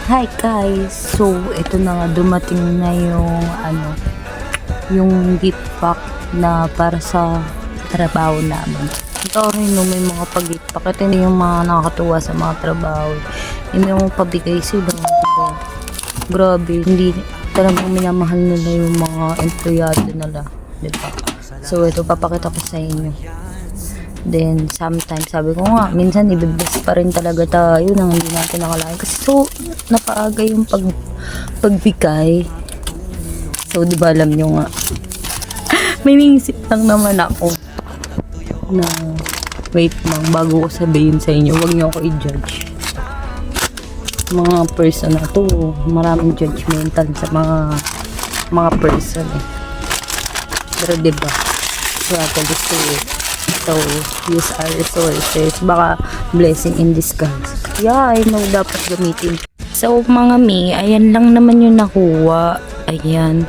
Hi guys! So, ito na nga, dumating na yung gift pack na para sa trabaho namin. Ito rin no, may mga pag-gift pack. Ito yung mga nakakatuwa sa mga trabaho. Yung may mga pabigay sila. Diba? Grabe, hindi talagang minamahal nila yung mga empleyado nila. Diba? So, ito papakita ko sa inyo. Then, sometimes, sabi ko nga, minsan ibibless pa rin talaga tayo nang hindi natin nakalain. Kasi so, napaaga yung pagbigay. So, di ba alam nyo nga, may naisip lang naman ako na, wait lang, bago ko sabihin sa inyo, huwag nyo ako i-judge. Mga person na to, maraming judgmental sa mga person eh. Pero di ba, struggle is to it. So, use our resources. Baka blessing in disguise. Yeah, I know dapat gamitin. So, mga mi, ayan lang naman yung nakuha. Ayan.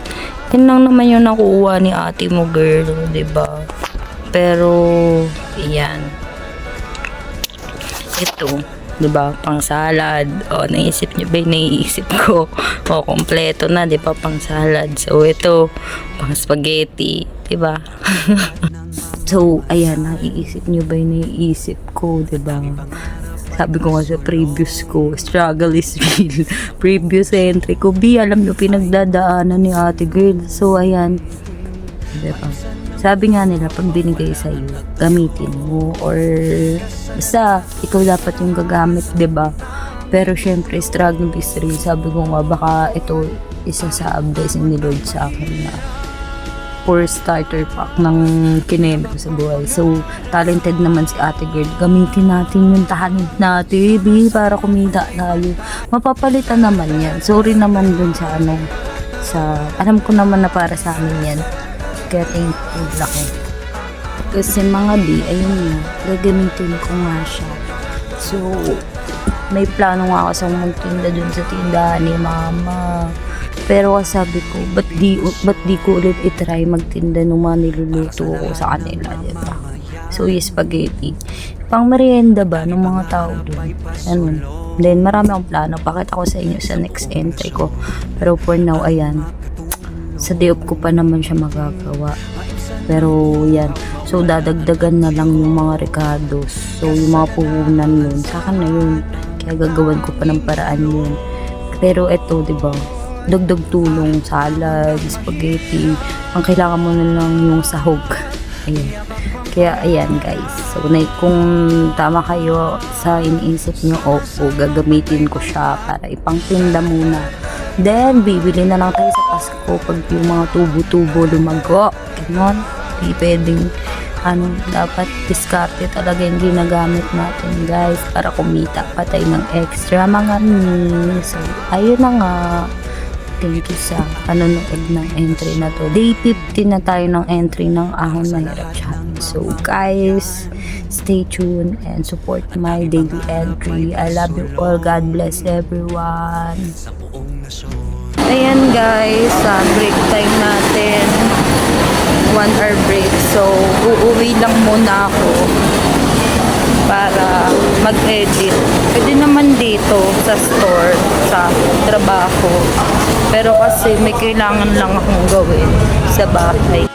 Yan lang naman yung nakuha ni ate mo, girl. Diba? Pero, ayan. Ito. Diba? Pang salad. O, naisip nyo ba yung naiisip ko? O, kompleto na. Diba? Pang salad. So, ito. Pang spaghetti. Diba? So, ayan, naiisip nyo ba yung naiisip ko, diba? Sabi ko nga sa previous ko, struggle is real. Previous entry ko, alam nyo, pinagdadaanan ni ate girl. So, ayan, diba? Sabi nga nila, pag binigay sa'yo, gamitin mo. Or, basta, ikaw dapat yung gagamit, diba? Pero, syempre, struggle is real. Sabi ko nga, baka ito, isa sa blessing ni Lord sa akin na for starter pack ng kineme ko sa buhay. So, talented naman si ate girl. Gamitin natin yung talent natin, para kumita tayo. Mapapalitan naman yan. Sorry naman dun sa alam ko naman na para sa amin yan. Kaya thankful ako. Kasi mga ayun nga, gagamitin ko nga siya. So, may plano nga ako sa magtinda dun sa tindahan ni mama. Pero sabi ko, ba't di ko ulit itry magtinda ng mga niluluto ko sa kanila, diba? So, yung spaghetti. Pang merienda ba ng mga tao doon? Ano? Then, marami akong plano. Pakita ko sa inyo sa next entry ko. Pero for now, ayan. Sa day off ko pa naman siya magagawa. Pero, yan. So, dadagdagan na lang yung mga recados. So, yung mga puhunan yun. Sa akin na yun. Kaya gagawan ko pa ng paraan yun. Pero, eto, diba? Dagdag tulong, salad, spaghetti. Ang kailangan mo na lang yung sahog. Ayan. Kaya, ayan guys. So, kung tama kayo sa iniisip nyo, gagamitin ko siya para ipangtinda muna. Then, bibili na lang tayo sa Pasko pag yung mga tubo-tubo lumago. Ganon. Hindi pwedeng, dapat diskarte talaga yung ginagamit natin guys para kumita pa tayo ng extra mga So, ayun na nga. Thank you sa panonood ng entry na to. Day 15 na tayo ng entry ng Ahon Mahirap Challenge. So guys, stay tuned and support my daily entry. I love you all. God bless everyone. Ayan guys, break time natin. 1 hour break. So, uuwi lang muna ako para mag-edit. Pwede naman dito sa store, sa trabaho. Pero kasi may kailangan lang akong gawin sa bahay.